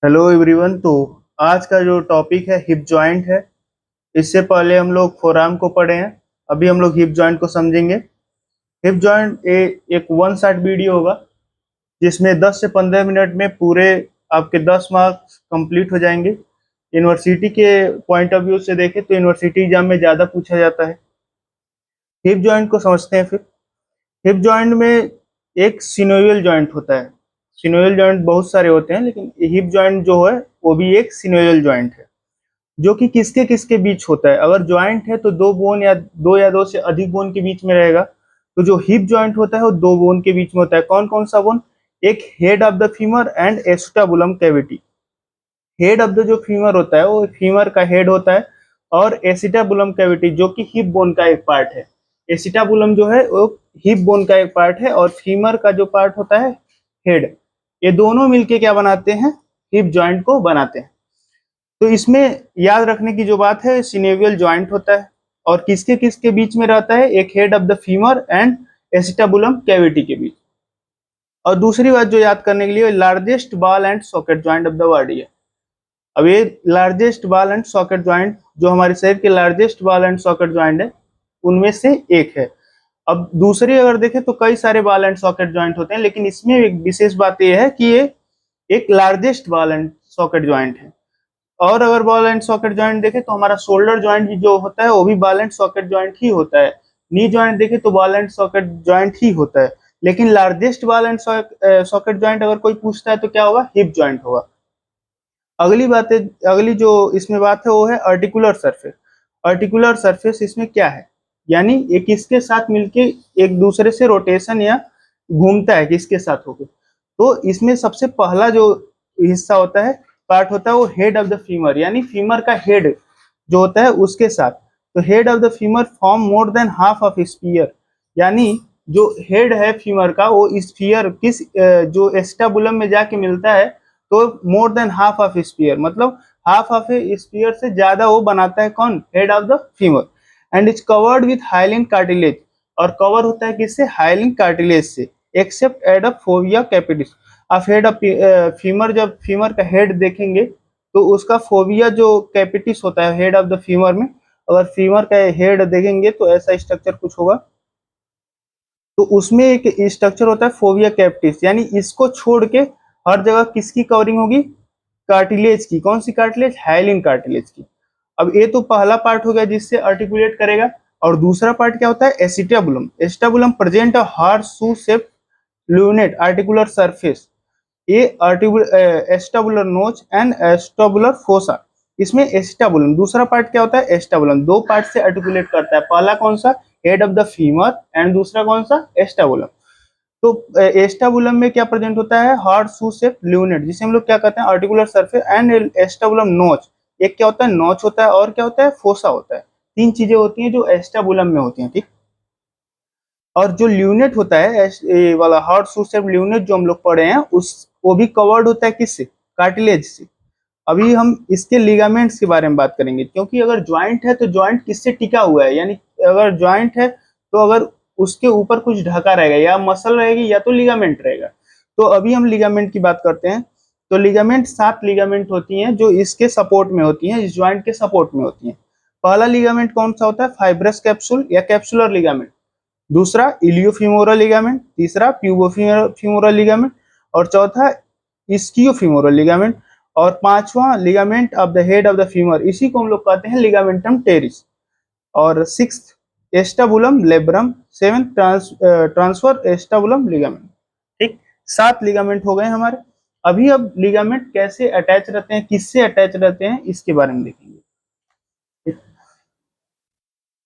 Hello everyone. तो आज का जो टॉपिक है हिप जॉइंट है। इससे पहले हम लोग फोरआर्म को पढ़े हैं। अभी हम लोग हिप जॉइंट को समझेंगे। हिप जॉइंट एक वन शॉट वीडियो होगा जिसमें 10 से 15 मिनट में पूरे आपके 10 मार्क्स कंप्लीट हो जाएंगे। यूनिवर्सिटी के पॉइंट ऑफ व्यू से देखें तो यूनिवर्सिटी एग्जाम में ज़्यादा पूछा जाता है। हिप जॉइंट को समझते हैं फिर। हिप जॉइंट में एक सिनोवियल जॉइंट होता है। सिनोवियल जॉइंट बहुत सारे होते हैं, लेकिन हिप जॉइंट जो है वो भी एक सिनोवियल जॉइंट है, जो कि किसके किसके बीच होता है। अगर ज्वाइंट है तो दो से अधिक बोन के बीच में रहेगा। तो जो हिप जॉइंट होता है वो दो बोन के बीच में होता है। कौन कौन सा बोन? एक head of the femur and acetabulum cavity. Head of the जो फीमर होता है वो फीमर का हेड होता है, और एसिटाबुलम कैविटी जो कि हिप बोन का एक पार्ट है। एसिटाबुलम जो है वो हिप बोन का एक पार्ट है, और फीमर का जो पार्ट होता है हेड। ये दोनों मिलके क्या बनाते हैं? हिप जॉइंट को बनाते हैं। तो इसमें याद रखने की जो बात है, सिनेवियल जॉइंट होता है और किसके किसके बीच में रहता है? एक head of the femur and acetabulum cavity के बीच। और दूसरी बात जो याद करने के लिए, largest ball and socket joint of the body है। अब ये largest ball and socket joint जो हमारे शरीर के largest ball and socket joint है उनमें से एक है। अब दूसरी अगर देखें तो कई सारे बॉल एंड सॉकेट जॉइंट होते हैं, लेकिन इसमें एक विशेष बात यह है कि ये एक largest ball and socket joint है। और अगर बॉल एंड सॉकेट जॉइंट देखें तो हमारा शोल्डर जॉइंट भी जो होता है वो भी बॉल एंड सॉकेट जॉइंट ही होता है। नी जॉइंट देखें तो बॉल एंड सॉकेट जॉइंट ही होता है। लेकिन largest ball and socket joint अगर कोई पूछता है तो क्या होगा? हिप जॉइंट होगा। अगली जो इसमें बात है वो है आर्टिकुलर सरफेस। आर्टिकुलर सरफेस इसमें क्या है? यानी ये किसके साथ मिलके एक दूसरे से रोटेशन या घूमता है, किसके साथ होकर? तो इसमें सबसे पहला जो हिस्सा होता है, पार्ट होता है, वो हेड ऑफ द फीमर, यानी फीमर का हेड जो होता है उसके साथ। तो head of the femur form more than half of spear, यानी जो हेड है फीमर का वो स्फीयर जो एस्टाबुलम में जाके मिलता है। तो more than half of sphere मतलब हाफ ऑफ ए स्पीयर से ज्यादा वो बनाता है। कौन? Head of the femur. And is covered with hyaline cartilage, और कवर होता है किससे? हाइलिन कार्टिलेज से। Except at of fovea capitis. आप हेड ऑफ फीमर, जब फीमर का हेड देखेंगे तो उसका फोविया जो कैपिटिस होता है हेड ऑफ द फीमर में, अगर फीमर का हेड देखेंगे तो ऐसा स्ट्रक्चर कुछ होगा। तो उसमें एक स्ट्रक्चर होता है फोविया कैपिटिस, यानी इसको छोड़ के हर जगह किसकी कवरिंग होगी? कार्टिलेज की। कौन सी कार्टिलेज? हाइलिन कार्टिलेज की। अब ये तो पहला पार्ट हो गया जिससे आर्टिकुलेट करेगा। और दूसरा पार्ट क्या होता है? Acetabulum. Acetabulum present a hard shoe shape lunate articular surface. ये acetabular notch and acetabular fossa. इसमें एस्टाबुलम दूसरा पार्ट क्या होता है? एस्टाबुलम दो पार्ट से आर्टिकुलेट करता है। पहला कौन सा? Head of the femur, and दूसरा कौन सा? एस्टाबुलम। तो एस्टाबुलम में क्या प्रेजेंट होता है? हार्ड शू शेप ल्यूनेट, जिसे हम लोग क्या कहते हैं? Articular surface. एंड एस्टाबुलम नोच, एक क्या होता है? नोच होता है, और क्या होता है? फोसा होता है। तीन चीजें होती हैं जो एस्टाबुलम में होती हैं, ठीक। और जो ल्यूनेट होता है, ये वाला हार्ड शू शेप ल्यूनेट जो हम लोग पढ़े हैं, उस वो भी कवर्ड होता है किससे? कार्टिलेज से। अभी हम इसके लिगामेंट्स के बारे में बात करेंगे, क्योंकि अगर ज्वाइंट है तो ज्वाइंट किससे टिका हुआ है? यानी अगर ज्वाइंट है तो अगर उसके ऊपर कुछ ढका रहेगा, या मसल रहेगी या तो लिगामेंट रहेगा। तो अभी हम लिगामेंट की बात करते हैं। तो लिगामेंट 7 लिगामेंट होती हैं जो इसके सपोर्ट में होती हैं, इस ज्वाइंट के सपोर्ट में होती हैं। पहला लिगामेंट कौन सा होता है? फाइब्रस कैप्सूल या कैप्सुलर लिगामेंट। दूसरा इलियोफिमोरल लिगामेंट। तीसरा प्यूबोफिमोरल लिगामेंट। और चौथा इस्कियोफिमोरल लिगामेंट। और पांचवा ligament of the head of the femur, इसी को हम लोग कहते हैं लिगामेंटम टेरिस। और sixth acetabulum labrum. Seventh transfer acetabulum ligament. ठीक, 7 लिगामेंट हो गए हमारे। अभी अब लिगामेंट कैसे अटैच रहते हैं, किससे अटैच रहते हैं, इसके बारे में देखेंगे।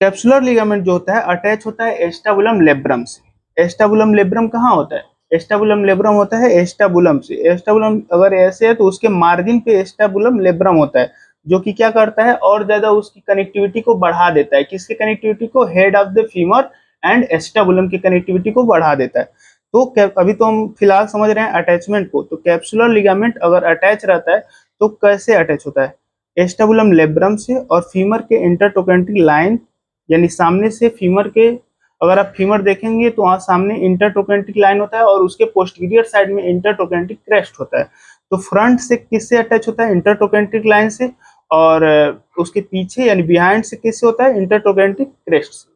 कैप्सुलर लिगामेंट जो होता है अटैच होता है एस्टाबुलम लेब्रम से। एस्टाबुलम लेब्रम कहाँ होता है? एस्टाबुलम लेब्रम होता है एस्टाबुलम से। एस्टाबुलम अगर ऐसे है तो उसके मार्जिन पे एस्टाबुलम लेब्रम होता है, जो कि क्या करता है? और ज्यादा उसकी कनेक्टिविटी को बढ़ा देता है। किसकी कनेक्टिविटी को? Head of the femur and acetabulum की कनेक्टिविटी को बढ़ा देता है। तो अभी तो हम फिलहाल समझ रहे हैं अटैचमेंट को। तो कैप्सुलर लिगामेंट अगर अटैच रहता है तो कैसे अटैच होता है? एस्टाबुलम लेब्रम से और फीमर के इंटरट्रोकेंट्रिक लाइन, यानी सामने से फीमर के, अगर आप फीमर देखेंगे तो वहाँ सामने इंटरट्रोकेंट्रिक लाइन होता है और उसके पोस्टीरियर साइड में इंटरट्रोकेंट्रिक क्रेस्ट होता है। तो फ्रंट से किससे अटैच होता है? इंटरट्रोकेंट्रिक लाइन से, और उसके पीछे यानी बिहाइंड से किससे होता है? इंटरट्रोकेंट्रिक क्रेस्ट से।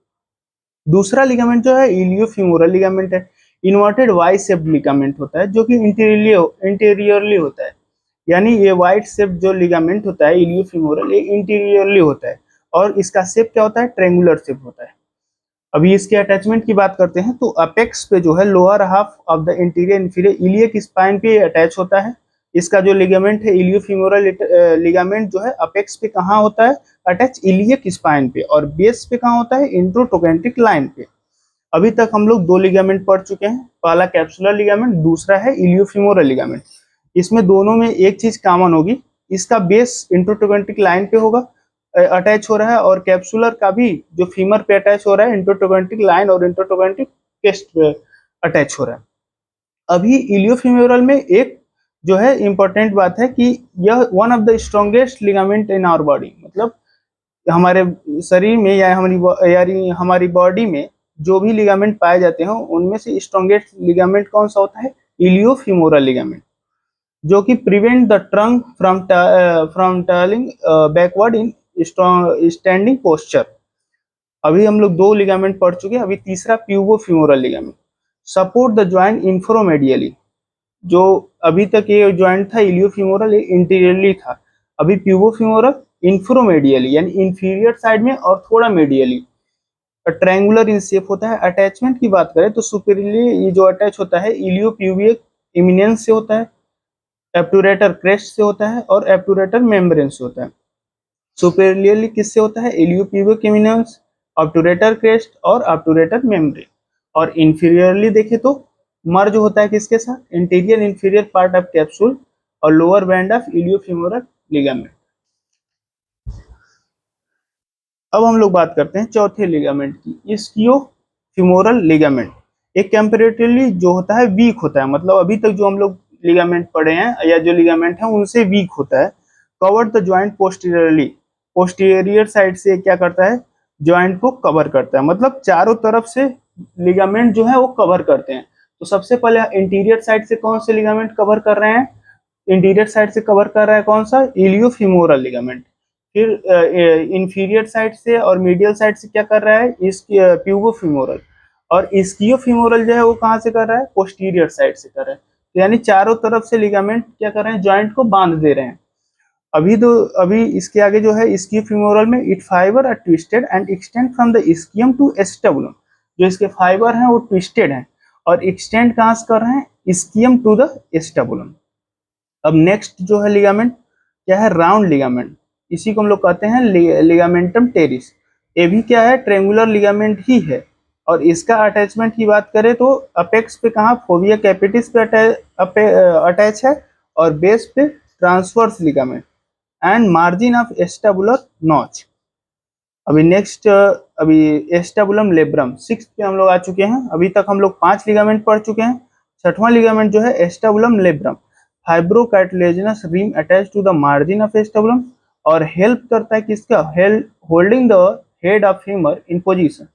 दूसरा लिगामेंट जो है इलियोफीमोरल लिगामेंट है। इन्वर्टेड वाई शेप्ड लिगामेंट होता है जो कि इंटीरियरली होता है, यानी ये वाइट शेप जो लिगामेंट होता है इलियोफीमोरल, ये इंटीरियरली होता है और इसका शेप क्या होता है? ट्रेंगुलर शेप होता है। अभी इसके अटैचमेंट की बात करते हैं तो अपेक्स पे जो है lower half of the interior inferior iliac spine पे अटैच होता है। इसका जो लिगामेंट है इलियोफीमोरल लिगामेंट जो है अपेक्स पे कहाँ होता है? अटैच इलियक स्पाइन पे, और बेस पे कहाँ होता है? इंट्रोट्रोकेंट्रिक लाइन पे। अभी तक हम लोग दो लिगामेंट पढ़ चुके हैं, पहला कैप्सुलर लिगामेंट, दूसरा है इलियोफीमोरल लिगामेंट। इसमें दोनों में एक चीज कॉमन होगी, इसका बेस इंट्रोट्रोकेंट्रिक लाइन पे होगा, अटैच हो रहा है, और कैप्सुलर का भी जो फीमर पे अटैच हो रहा है इंट्रोट्रोकेंट्रिक लाइन और इंट्रोट्रोकेंट्रिक चेस्ट पे अटैच हो रहा है। अभी इलियोफीमोरल में एक जो है इंपॉर्टेंट बात है कि यह one of the strongest ligament in our body, मतलब हमारे शरीर में या हमारी बॉडी में जो भी लिगामेंट पाए जाते हैं उनमें से स्ट्रॉन्गेस्ट लिगामेंट कौन सा होता है? इलियोफीमोरल लिगामेंट, जो कि prevent the trunk from turning backward in standing posture. अभी हम लोग दो लिगामेंट पढ़ चुके हैं, अभी तीसरा प्यूबोफीमोरल लिगामेंट, सपोर्ट द जॉइंट इंफ्रोमेडियली। जो अभी तक ये जॉइंट था इलियोफीमोरल, ये इंटीरियरली था, अभी प्यूबोफीमोरल इंफ्रोमेडियली यानी इंफीरियर साइड में और थोड़ा मेडियली ट्रायंगुलर इन शेप होता है। अटैचमेंट की बात करें तो सुपीरियरली ये जो अटैच होता है इलियोप्यूबिक इमिनेंस से होता है, एप्टूरेटर क्रेस्ट से होता है और एप्टूरेटर मेम्ब्रेन से होता है। सुपीरियरली किससे होता है? इलियोप्यूबिक इमिनेंस, ऑब्टूरेटर क्रेस्ट और ऑब्टूरेटर मेम्ब्रेन। और इंफीरियरली देखें तो मर्ज होता है किसके साथ? Interior inferior part of capsule और लोअर बैंड ऑफ इलियोफीमोरल लिगामेंट। अब हम लोग बात करते हैं चौथे लिगामेंट की, इस्कियोफीमोरल लिगामेंट। एक कंपैरेटिवली जो होता है वीक होता है, मतलब अभी तक जो हम लोग लिगामेंट पढ़े हैं या जो लिगामेंट है उनसे वीक होता है। Covered the joint posteriorly, posterior side से क्या करता है? जॉइंट को कवर करता है, मतलब चारों तरफ से लिगामेंट जो है वो कवर करते हैं। तो सबसे पहले इंटीरियर साइड से कौन से लिगामेंट कवर कर रहे हैं? इंटीरियर साइड से कवर कर रहा है कौन सा? इलियोफीमोरल लिगामेंट। फिर इंफीरियर साइड से और मीडियल साइड से क्या कर रहा है? इस प्यूबोफीमोरल। और इस्कियोफीमोरल जो है वो कहाँ से कर रहा है? पोस्टीरियर साइड से कर रहा है। तो यानी चारों तरफ से लिगामेंट क्या कर रहे हैं? जॉइंट को बांध दे रहे हैं। अभी इसके आगे जो है इस्कियोफीमोरल में it fibre are twisted and extend from the ischium to acetabulum. जो इसके फाइबर हैं वो ट्विस्टेड हैं और एक्सटेंड कहाँ से कर रहे हैं? Ischium to the acetabulum. अब नेक्स्ट जो है लिगामेंट क्या है? Round ligament. इसी को हम लोग कहते हैं लिगामेंटम टेरिस। ये भी क्या है? ट्रेंगुलर लिगामेंट ही है। और इसका अटैचमेंट की बात करें तो अपेक्स पे कहाँ? फोविया कैपिटिस पे अटैच है, और बेस पे transverse ligament and margin of acetabular notch. अभी नेक्स्ट अभी एस्टेबुलम लेब्रम, सिक्स पे हम लोग आ चुके हैं। अभी तक हम लोग 5 लिगामेंट पढ़ चुके हैं। छठवां लिगामेंट जो है acetabulum labrum, fibrocartilaginous rim attach to the margin of acetabulum, और हेल्प करता है किसका? Help holding the head of femur in position.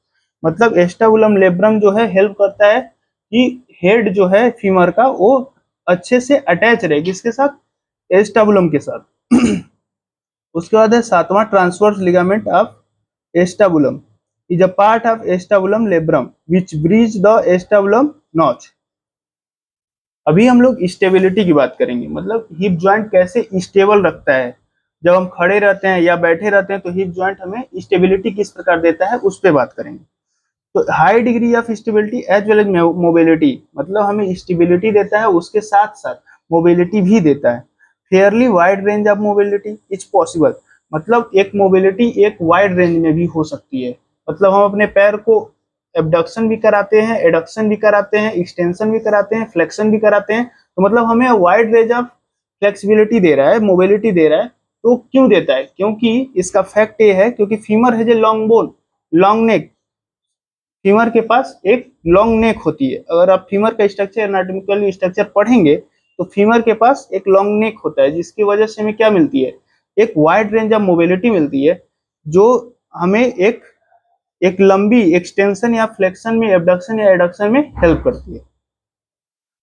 मतलब एस्टेबुलम लेब्रम जो है हेल्प करता है कि हेड जो है फीमर का वो अच्छे से अटैच रहे किसके साथ? एस्टेबुलम के साथ। उसके बाद है सातवां transverse ligament of acetabulum, is a part of acetabulum labrum which bridge the acetabulum notch. अभी हम लोग स्टेबिलिटी की बात करेंगे, मतलब हिप जॉइंट कैसे स्टेबल रखता है। जब हम खड़े रहते हैं या बैठे रहते हैं तो हिप जॉइंट हमें स्टेबिलिटी किस प्रकार देता है उस पर बात करेंगे। तो high degree of stability as well as mobility, मतलब हमें स्टेबिलिटी देता है उसके साथ साथ मोबिलिटी भी देता है। Fairlie wide range of mobility is possible, मतलब एक मोबिलिटी एक वाइड रेंज में भी हो सकती है। मतलब हम अपने पैर को एबडक्शन भी कराते हैं, एडक्शन भी कराते हैं, एक्सटेंशन भी कराते हैं, फ्लेक्शन भी कराते हैं। तो मतलब हमें वाइड रेंज ऑफ फ्लेक्सिबिलिटी दे रहा है, मोबिलिटी दे रहा है। तो क्यों देता है? क्योंकि इसका फैक्ट ये है क्योंकि फीमर है जो long bone, long neck, femur के पास एक लॉन्ग नेक होती है। अगर आप फीमर का स्ट्रक्चर एनाटॉमिकल स्ट्रक्चर पढ़ेंगे तो फीमर के पास एक लॉन्ग नेक होता है, जिसकी वजह से हमें क्या मिलती है? एक वाइड रेंज ऑफ मोबिलिटी मिलती है, जो हमें एक एक लंबी एक्सटेंशन या फ्लेक्शन में, एबडक्शन या एडक्शन में हेल्प करती है।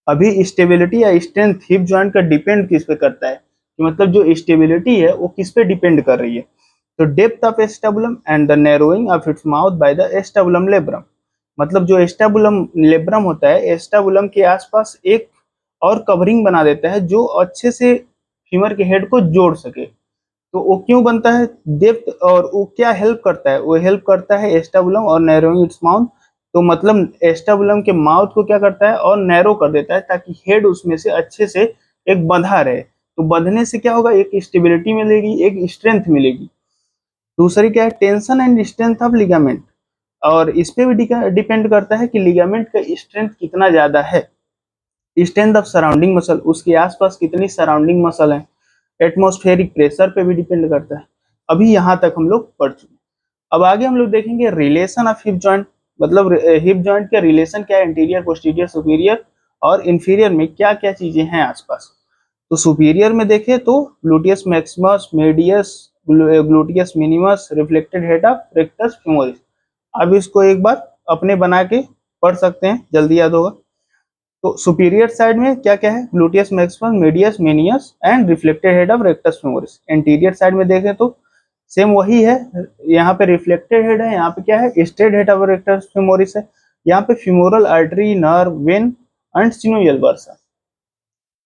अभी स्टेबिलिटी या स्ट्रेंथ हिप जॉइंट का डिपेंड किस पे करता है, कि मतलब जो स्टेबिलिटी है वो किस पे डिपेंड कर रही है। तो depth of acetabulum and the narrowing of its mouth by the acetabulum labrum, मतलब जो एस्टेबुलम लेब्रम होता है, एस्टेबुलम के आसपास एक और कवरिंग बना देता है जो अच्छे से फीमर के हेड को जोड़ सके। तो वो क्यों बनता है डेप्थ, और वो क्या हेल्प करता है, वो हेल्प करता है एस्टेबुलम और नैरोइंग इट्स माउथ। तो मतलब एस्टेबुलम के माउथ को क्या करता है और नैरो कर देता है ताकि हेड उसमें से अच्छे से एक बंधा रहे। तो बंधने से क्या होगा, एक स्टेबिलिटी मिलेगी, एक स्ट्रेंथ मिलेगी। दूसरी क्या है, tension and strength of ligament, और इस पे भी डिपेंड करता है कि लिगामेंट का स्ट्रेंथ कितना ज्यादा है। स्ट्रेंथ ऑफ सराउंडिंग मसल, उसके आसपास कितनी सराउंडिंग मसल है। एटमॉस्फेरिक प्रेशर पे भी डिपेंड करता है। अभी यहाँ तक हम लोग पढ़ चुके। अब आगे हम लोग देखेंगे रिलेशन ऑफ हिप जॉइंट, मतलब हिप जॉइंट का रिलेशन क्या है इंटीरियर, पोस्टीरियर, सुपीरियर और इंफीरियर में क्या क्या चीजें हैं आसपास। तो सुपीरियर में देखें तो gluteus maximus, medius, gluteus minimus, reflected head of rectus femoris. अब इसको एक बार अपने बना के पढ़ सकते हैं, जल्दी याद होगा। तो सुपीरियर साइड में क्या क्या है, gluteus maximus, medius, minimus and reflected head of rectus femoris. Interior side में देखें तो सेम वही है, यहाँ पे रिफ्लेक्टेड हेड है, यहाँ पे क्या है straight head of rectus femoris है, यहाँ पे femoral artery, nerve, vein and synovial bursa.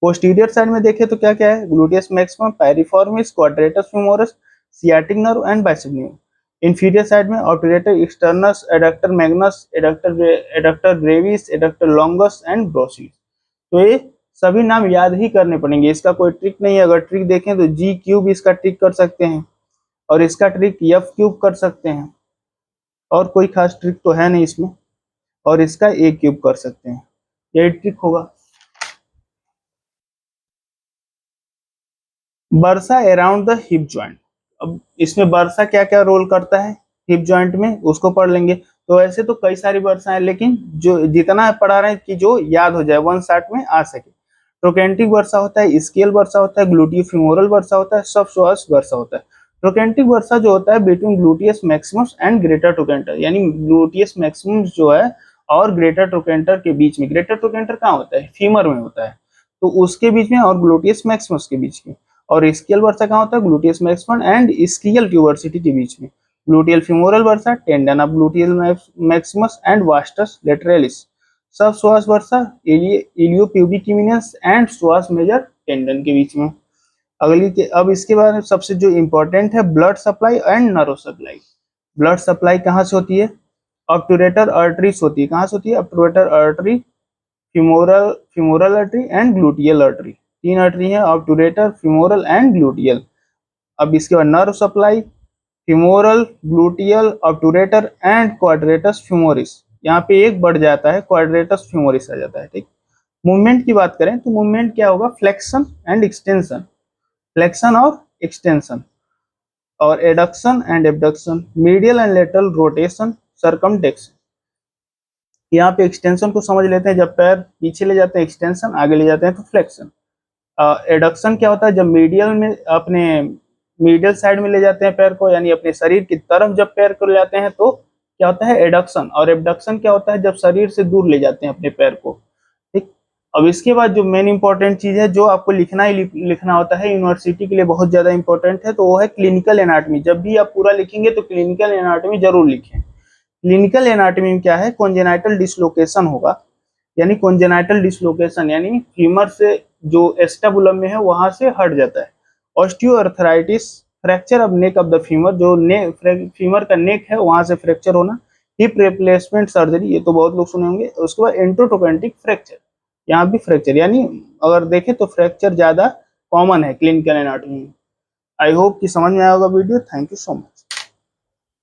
Posterior side में देखें तो क्या क्या है, gluteus maximum, piriformis, quadratus femoris, sciatic nerve and bicep nerve. Inferior side में obturator externus, adductor magnus, adductor brevis, adductor longus and ब्रोसिस। तो ये सभी नाम याद ही करने पड़ेंगे, इसका कोई ट्रिक नहीं है। अगर ट्रिक देखें तो जी क्यूब इसका ट्रिक कर सकते हैं, और इसका ट्रिक एफ क्यूब कर सकते हैं, और कोई खास ट्रिक तो है नहीं इसमें, और इसका ए क्यूब कर सकते हैं, यही ट्रिक होगा। Bursa around the hip joint, अब इसमें बर्सा क्या क्या रोल करता है हिप जॉइंट में उसको पढ़ लेंगे। तो ऐसे तो कई सारी बर्सा है, लेकिन जो जितना पढ़ा रहे हैं कि जो याद हो जाए, वन शॉट में आ सके। ट्रोकेंटिक बर्सा होता है, स्केल बर्सा होता है, ग्लूटियोफिमोरल बर्सा होता है, सबसोअस बर्सा होता है। ट्रोकेंटिक बर्सा जो होता है between gluteus Maximus and greater trochanter, यानी ग्लूटियस मैक्सिमस जो है और ग्रेटर ट्रोकेंटर के बीच में। ग्रेटर ट्रोकेंटर कहाँ होता है, फीमर में होता है, तो उसके बीच में, और ग्लूटियस मैक्सिमस के बीच में। और स्कियल वर्सा कहाँ होता है, ग्लूटियस मैक्सिमम एंड स्कियल ट्यूबरसिटी के बीच में। Gluteal femoral versa, tendon of gluteal Maximus and vastus lateralis. सब श्वास वर्सा इलियोप्यूबिक इमिनेंस एंड श्वास मेजर टेंडन के बीच में। अगली के अब इसके बाद सबसे जो इंपॉर्टेंट है, blood supply and nerve supply. Blood supply कहाँ से होती है, ऑब्टूरेटर आर्टरीज होती है। कहाँ से होती है, obturator artery, femoral femoral artery and gluteal artery. तीन आर्टरी है, ऑब्टूरेटर, फिमोरल एंड ग्लूटियल। अब इसके बाद nerve supply, femoral, gluteal, obturator and quadratus femoris. यहाँ पे एक बढ़ जाता है, क्वाड्रेटस फ्यूमोरिस आ जाता है। ठीक, मूवमेंट की बात करें तो मूवमेंट क्या होगा, फ्लेक्शन एंड एक्सटेंशन, फ्लेक्शन और एक्सटेंशन, और adduction and abduction, medial and lateral rotation, circumduction. यहाँ पे एक्सटेंशन को समझ लेते हैं, जब पैर पीछे ले जाते हैं एक्सटेंशन, आगे ले जाते हैं तो फ्लेक्शन। एडक्शन क्या होता है, जब मीडियल में अपने मीडियल साइड में ले जाते हैं पैर को, यानी अपने शरीर की तरफ जब पैर को ले जाते हैं तो क्या होता है एडक्शन। और एबडक्शन क्या होता है, जब शरीर से दूर ले जाते हैं अपने पैर को। ठीक, अब इसके बाद जो मेन इंपॉर्टेंट चीज है जो आपको लिखना ही लिखना होता है, यूनिवर्सिटी के लिए बहुत ज्यादा इंपॉर्टेंट है, तो वो है क्लिनिकल एनाटॉमी। जब भी आप पूरा लिखेंगे तो क्लिनिकल एनाटॉमी जरूर लिखें। क्लिनिकल एनाटॉमी में क्या है, कॉन्जेनाइटल डिसलोकेशन होगा, यानी कॉन्जेनाइटल डिसलोकेशन यानी फीमर से जो एस्टेबुलम में है वहां से हट जाता है। Osteoarthritis, fracture of neck of the femur, जो फीमर का नेक है वहां से फ्रैक्चर होना। हिप रिप्लेसमेंट सर्जरी, ये तो बहुत लोग सुने होंगे। उसके बाद एंटोट्रोकेंटिक फ्रैक्चर, यहाँ भी फ्रैक्चर, यानी अगर देखें तो फ्रैक्चर ज्यादा कॉमन है क्लिनिकल एनाटॉमी में। आई होप कि समझ में आएगा video. Thank you so much.